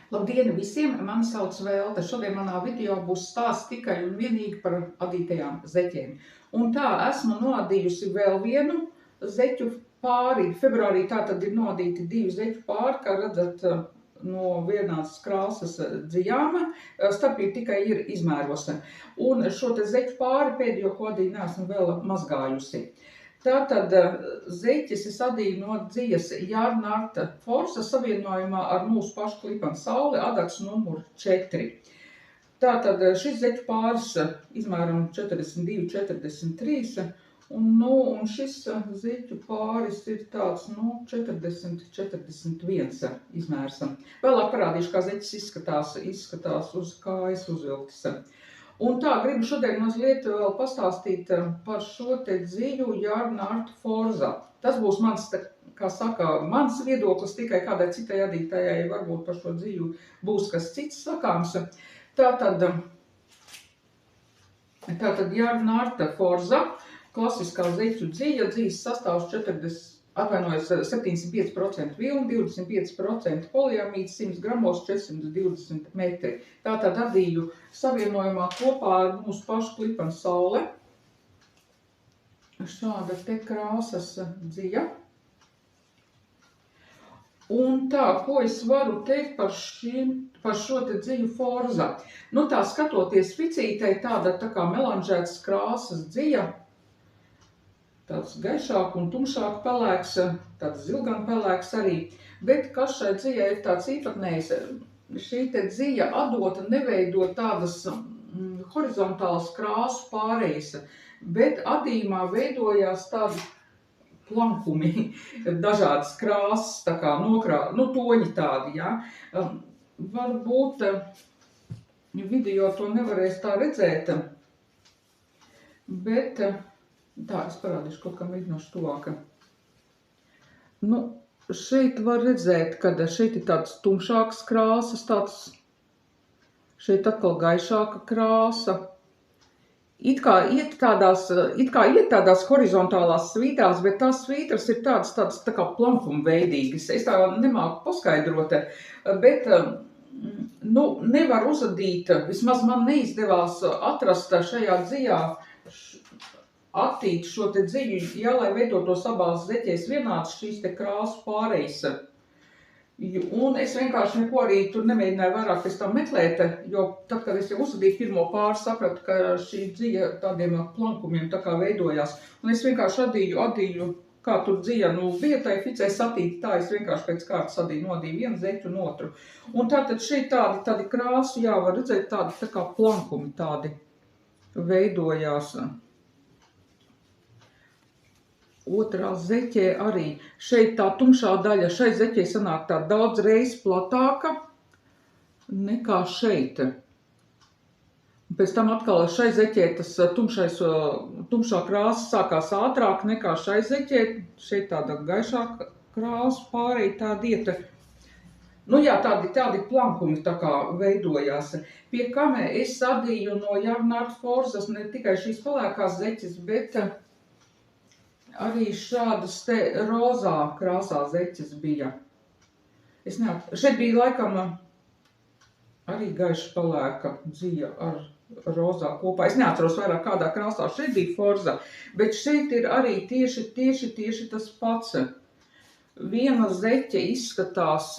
Labdien visiem! Mani sauc Velta. Šodien manā video būs stāsts tikai un vienīgi par adītajām zeķēm. Un tā esmu noadījusi vēl vienu zeķu pāri. Februārī tātad ir noadīti 2 zeķu pāri, kā redzat, no vienās krāsas dzijām. Starpība tikai ir izmēros. Un šo te zeķu pāri pēdējo kodī neesmu vēl mazgājusi. Tātad zeķes es adīju no dzijas Jārnārta Forsa savienojumā ar mūsu pašu klipanu Sauli, adats numur 4. Tātad šis zeķu pāris izmēram 42, 43, un šis zeķu pāris ir tāds, 40, 41 izmērs. Vēlāk parādīšu, kā zeķis izskatās uz kājas uzvilktas. Un tā, gribu šodien mazliet vēl pastāstīt par šo te dziju Jārnārta Forsa. Tas būs mans, kā saka, mans viedoklis, tikai kādai citai adītājai varbūt par šo dziju būs kas cits sakāms. Tātad Jārnārta Forsa, klasiskā zeķu dzija, dzijas sastāvs 705% vilna, 25% poliamīds, 100 gramos, 420 metri. Tātad adīju savienojumā kopā ar mūsu pašu klipanu Saule. Šāda te krāsas dzija. Un tā, ko es varu teikt par šo te dziju Forsa? Tā skatoties ficītei, tāda tā kā melanžētas krāsas dzija. Tāds gaišāk un tumšāk pelēks, tāds zilgan pelēks arī. Bet kas šai dzijai ir tāds īpatnējs? Šī te dzija adota neveido tādas horizontālas krāsu pārējas, bet adījumā veidojās tādi plankumi, dažādas krāsas, tā kā toņi tādi, jā. Varbūt video to nevarēs tā redzēt, bet tā, es parādīšu kaut kā mēģināšu tuvāk. Šeit var redzēt, ka šeit ir tāds tumšāks krāsas, šeit atkal gaišāka krāsa. It kā iet tādās horizontālās svītrās, bet tās svītras ir tādas tā kā plankumveidīgas. Es tā nemāku paskaidrot, bet nevar uzadīt, vismaz man neizdevās atrast šajā dzijā attīt šo te dziju, ja, lai veidotos abās zeķēs vienāds šīs te krāsu pārejas. Un es vienkārši neko arī tur nemēģināju vairāk pēc tam meklēt, jo tad, kad es jau uzadīju pirmo pāri, sapratu, ka šī dzija tādiem plankumiem tā kā veidojās. Un es vienkārši adīju, kā tur dzija, bija tai ficē satīta, tā es vienkārši pēc kārtas nodīju vienu zeķu un otru. Un tātad šeit tādi krāsu, jā, var redzēt, tādi tā kā plankumi tādi veidojās. Otrā zeķē arī. Šeit tā tumšā daļa, šai zeķē sanāk tā daudz reizes platāka nekā šeit. Pēc tam atkal šai zeķē tas tumšā krāsa sākās ātrāk nekā šai zeķē. Šeit tāda gaišāka krāsa pārēj tāda ieta. Jā, tādi plankumi tā kā veidojās. Pie kam es adīju no Jārnārta Forsas ne tikai šīs pelēkās zeķes, bet arī šādas te rozā krāsā zeķes bija. Šeit bija laikam arī gaiša pelēka dzija ar rozā kopā. Es neatceros vairāk kādā krāsā šeit bija Forsa, bet šeit ir arī tieši tas pats. Viena zeķe izskatās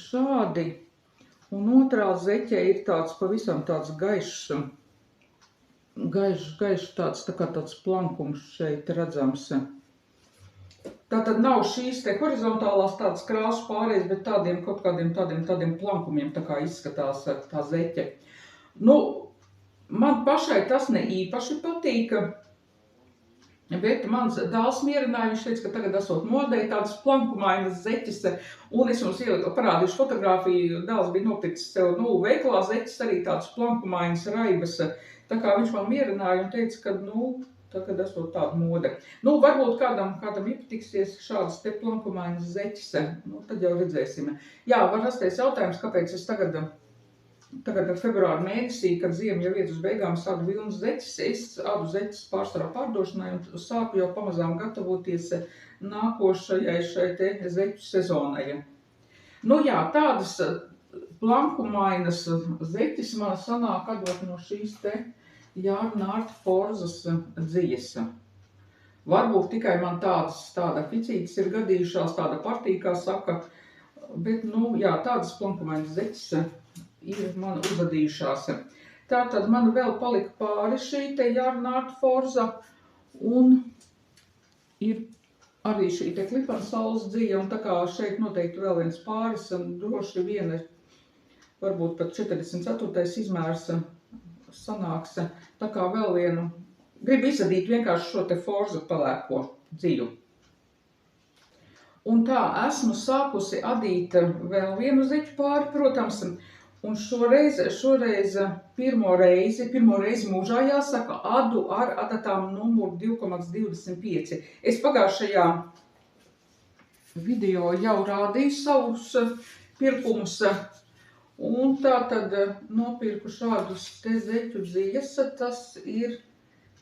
šādi, un otrā zeķe ir tāds pavisam tāds gaišs tāds, tā kā tāds plankums šeit redzams. Tātad nav šīs te horizontālās tādas krāsu pārējas, bet tādiem kaut kādiem tādiem plankumiem tā kā izskatās tā zeķe. Man pašai tas ne īpaši patīk, bet mans dēls mierināja, viņš teica, ka tagad esot modē tādas plankumainas zeķes, un es jums parādīšu fotogrāfiju, dēls bija nopircis sev, veikalā zeķes arī tādas plankumainas raibas. Tā kā viņš man mierināja un teica, ka, tagad esot tāda mode. Varbūt kādam iepatiksies šādas te plankumainas zeķes, tad jau redzēsim. Jā, var rasties jautājums, kāpēc es tagad februāra mēnesī, kad ziema jau iet uz beigām, sādu vilnas zeķes, es adu zeķes pārsvarā pārdošanai un sāku jau pamazām gatavoties nākošajai šai te zeķu sezonai. Nu jā, tādas plankumainas zeķis man sanāk atdot no šīs te Jārna Ārta Forzas dzijas. Varbūt tikai man tāda ficītas ir gadījušās, tāda partija, kā saka, bet, nu, jā, tādas plankumainas zeķis ir man uzadījušās. Tātad man vēl palika pāri šī te Jārna Ārta Forza un ir arī šī te Klipana saules dzija, un tā kā šeit noteikti vēl viens pāris, un droši viena, varbūt pat 44. izmērs sanāks, tā kā vēl vienu, gribu izadīt vienkārši šo te Forzu pelēko dziju. Un tā esmu sākusi adīt vēl vienu zeķu pāri, protams, un šoreiz pirmo reizi mūžā jāsaka adu ar adatām numuru 2,25. Es pagājušajā video jau rādīju savus pirkumus, un tā tad nopirku šādus te zeķu dzijas, tas ir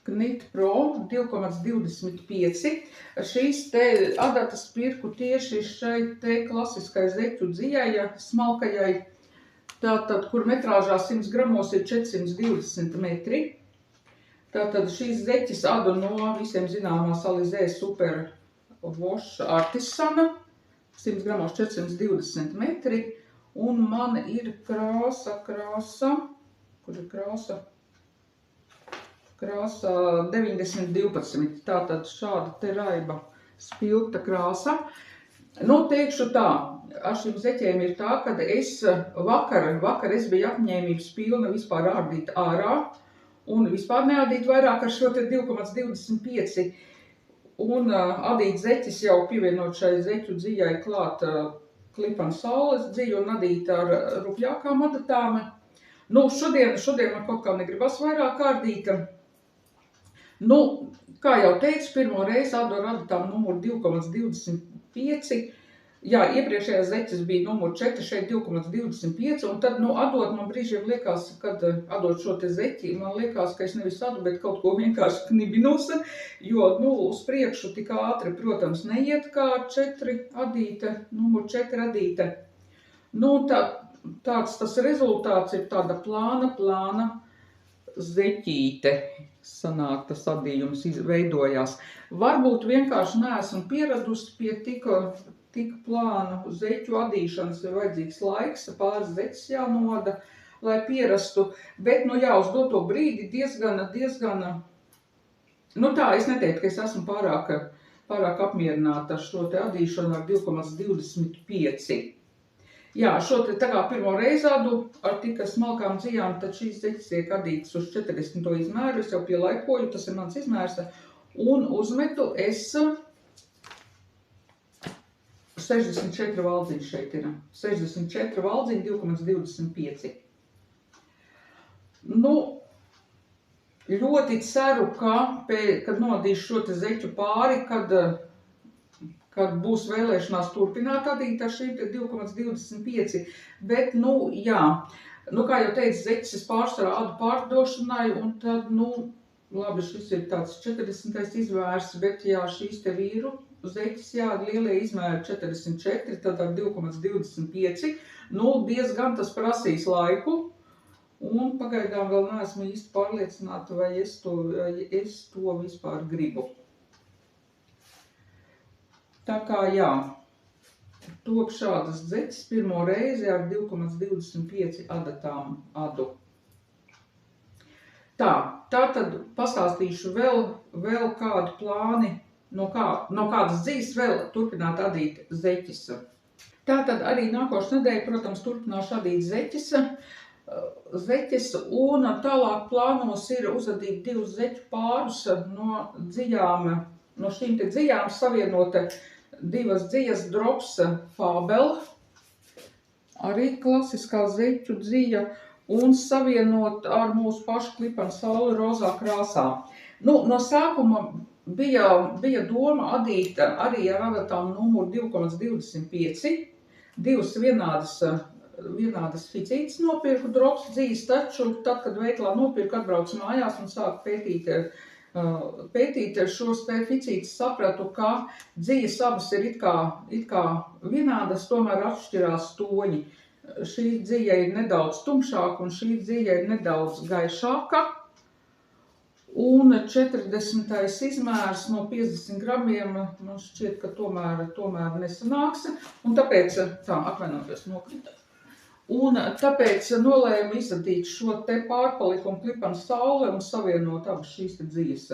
Knit Pro 2,25. Šīs te adatas pirku tieši šai te klasiskai zeķu dzijai, smalkajai, tātad, kur metrāžā 100 gramos ir 420 metri. Tātad šīs zeķis adu no visiem zināmās Alizē Super Wash Artisana, 100 gramos 420 metri. Un man ir krāsa, kur ir krāsa 9012, tātad šāda te raiba spilgta krāsa. Nu, teikšu tā, ar šīm zeķēm ir tā, kad es vakar es biju apņēmības pilna vispār ārdīt ārā un vispār neādīt vairāk ar šo te 2,25 un adīt zeķis jau pievienot šai zeķu dzijai klāt Klipana saules dziju un adīt ar rupjākām adatām. Nu, šodien man kaut kā negribas vairāk ārdīt. Nu, kā jau teicu, pirmo reizi adu ar adatām numuru 2,25. Jā, iepriekšējās zeķis bija numuru 4, šeit 2,25, un tad, nu, adot man brīžiem liekas, kad adot šo te zeķi, man liekas, ka es nevis adu, bet kaut ko vienkārši knibinos, jo, nu, uz priekšu tik ātri, protams, neiet kā 4 adīte, numuru 4 adīte. Nu, tāds tas rezultāts ir tāda plāna zeķīte, sanāk tas adījums veidojās. Varbūt vienkārši neesmu pieradusi pie tik plānu zeķu adīšanas, ir vajadzīgs laiks, pāris zeķis jānoda, lai pierastu, bet, nu jā, uz doto brīdi diezgan, nu tā, es neteiktu, ka es esmu pārāk apmierināta ar šo te adīšanu ar 2,25. Jā, šo te tā kā pirmo reizi adu ar tik smalkām dzijām, tad šīs zeķis tiek adītas uz 40. izmēru, es jau pielaikoju, tas ir mans izmērs, un uzmetu es 64 valdziņi šeit ir. 64 valdziņi 2,25. Nu, ļoti ceru, kad nodīšu šo te zeķu pāri, kad būs vēlēšanās turpināt adīt ar šīm te 2,25. Bet, nu, jā, nu, kā jau teicu, zeķis es pārsvarā adu pārdošanai, un tad, nu, labi, šis ir tāds 40. izvērs, bet jā, šīs te vīru zeķis, jā, lielie izmēri 44, tad ar 2,25. Nu, diezgan tas prasīs laiku, un pagaidām vēl neesmu īsti pārliecināta, vai es to vispār gribu. Tā kā, jā, top šādas zeķis pirmo reizi ar 2,25 adatām adu. Tā tad pastāstīšu vēl kādu plāni, no kādas dzijas vēl turpināt adīt zeķis. Tātad arī nākošu nedēļu, protams, turpināšu adīt zeķis, un tālāk plānos ir uzadīt 2 zeķu pārus no šīm te dzijām savienot 2 dzijas Drops Fabel, arī klasiskā zeķu dzija, un savienot ar mūsu pašu Klipana sauli rozā krāsā. Nu, no sākuma bija doma adīt arī ar adatām numuru 2,25, 2 vienādas ficītes nopirku Drops dzijas, taču tad, kad veiklā nopirku, atbraucu mājās un sāku pētīt pētīt šos te ficītes, sapratu, ka dzijas abas ir it kā vienādas, tomēr atšķirās toņi. Šī dzija ir nedaudz tumšāka un šī dzija ir nedaudz gaišāka. Un 40. izmērs no 50 gramiem, man šķiet, ka tomēr nesanāks. Un tāpēc, atvainojos, nokrita. Un tāpēc nolēmu izadīt šo te pārpalikumu Klipan saule un savienot abas šīs te dzijas.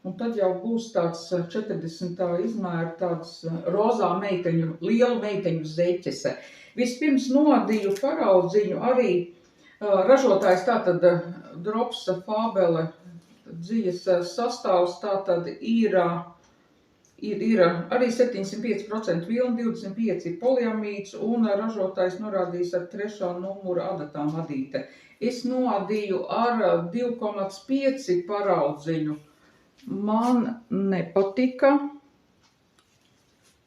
Un tad jau būs tāds 40. izmēra tāds rozā meiteņu, lielu meiteņu zeķes. Vispirms noadīju paraudziņu arī ražotājs tātad Dropsa Fabele dzijas sastāvs tātad ir arī 705% vilna, 25 poliamīds un ražotājs norādījis ar 3. numura adatām adīte. Es noadīju ar 2,5 paraudziņu. Man nepatika.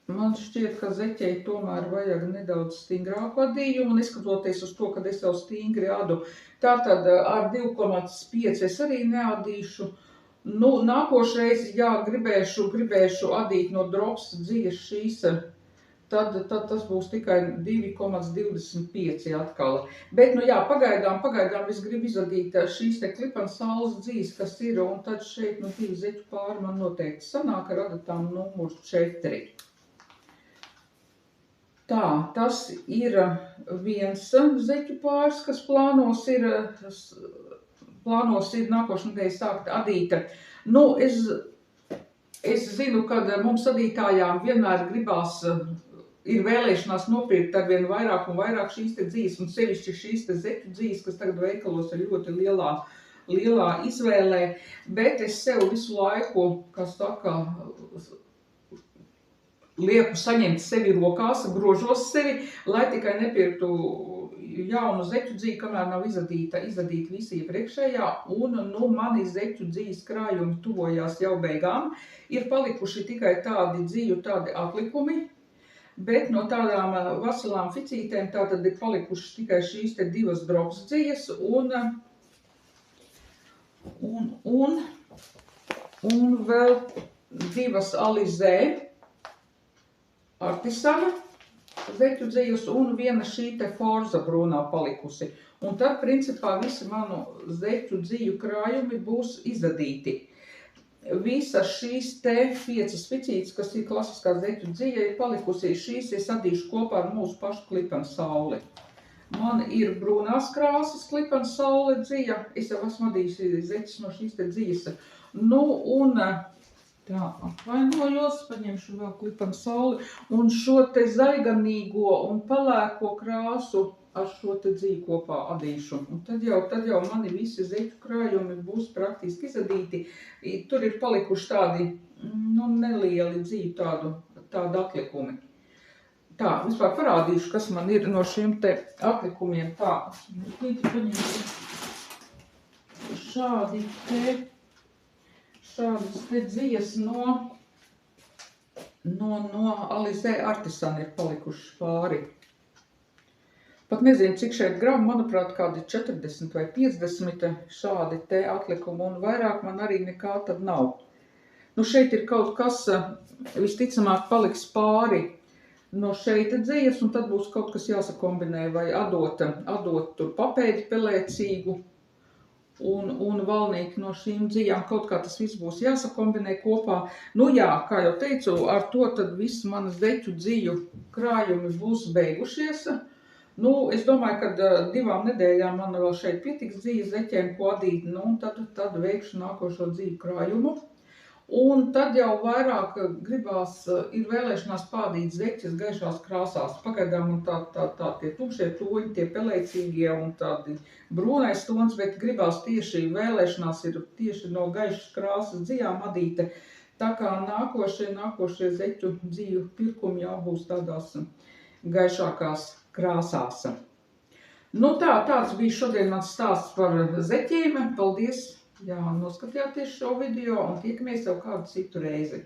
Man šķiet, ka zeķei tomēr vajag nedaudz stingrāku adījumu, neskatoties uz to, kad es jau stingri adu. Tātad ar 2,5 es arī neadīšu. Nu, nākošreiz, ja gribēšu adīt no Dropsa dzijas šīs, tad tas būs tikai 2,25 atkal. Bet, nu jā, pagaidām es gribu izadīt šīs te Klipan saules dzijas, kas ir, un tad šeit no 2 zeķu pāri man noteikti sanāk ar adatām numurs 4. Tā, tas ir viens zeķu pāris, kas plānos ir nākošu nedēļu sākt adīt. Nu, es zinu, ka mums adītājām vienmēr gribās, ir vēlēšanās nopirkt arvien vairāk un vairāk šīs te dzijas, un sevišķi šīs te zeķu dzijas, kas tagad veikalos ir ļoti lielā izvēlē, bet es sev visu laiku, kā saka, lieku saņemt sevi rokās, grožos sevi, lai tikai nepirktu jaunu zeķu dziju, kamēr nav izadīta visi iepriekšējā, un nu mani zeķu dzijas krājumi tuvojās jau beigām. Ir palikuši tikai tādi atlikumi, bet no tādām veselām ficītēm tātad ir palikušas tikai šīs te 2 Dropsa dzijas un vēl 2 Alizē Artisana zeķu dzijas un viena šī te Forza brūnā palikusi. Un tad, principā, visi manu zeķu dziju krājumi būs izadīti. Visas šīs te 5 ficītes, kas ir klasiskā zeķu dzija, ir palikusi. Šīs es adīšu kopā ar mūsu pašu Klipan sauli. Man ir brūnās krāsas Klipan saule dzija. Es jau esmu adījusi zeķes no šīs te dzijas. Nu, un tā, atvainojos, paņemšu vēl Klipan sauli. Un šo te zaļganīgo un pelēko krāsu ar šo te dziju kopā adīšu. Un tad jau mani visi zeķu krājumi būs praktiski izadīti. Tur ir palikuši tādi, nu, nelieli dziju tādu atlikumi. Tā, vispār parādīšu, kas man ir no šiem te atlikumiem. Tā, paņemšu šādas te dzijas no Alizē Artisana ir palikušas pāri. Pat nezinu, cik šeit gramu, manuprāt, kādi 40 vai 50 šādi te atlikumi, un vairāk man arī nekā tad nav. Nu, šeit ir kaut kas, visticamāk, paliks pāri no šeit dzijas, un tad būs kaut kas jāsakombinē, vai adot tur papēdi pelēcīgu, un valnīgi no šīm dzijām kaut kā tas viss būs jāsakombinē kopā. Nu jā, kā jau teicu, ar to tad viss manas zeķu dziju krājumi būs beigušies. Nu, es domāju, ka 2 nedēļām man vēl šeit pietiks dzijas zeķiem, ko adīt, nu, un tad veikšu nākošo dziju krājumu. Un tad jau vairāk gribās, ir vēlēšanās pādīt zeķes gaišās krāsās. Pagaidām man tā tie tumšie toņi, tie pelēcīgie un tādi brūnais tons, bet gribās vēlēšanās ir tieši no gaišas krāsas dzijām adīte. Tā kā nākošie zeķu dziju pirkumi jau būs tādās gaišākās krāsās. Nu tāds bija šodien mans stāsts par zeķiem. Paldies! Jā, noskatījāties šo video un tiekamies jau kādu citu reizi.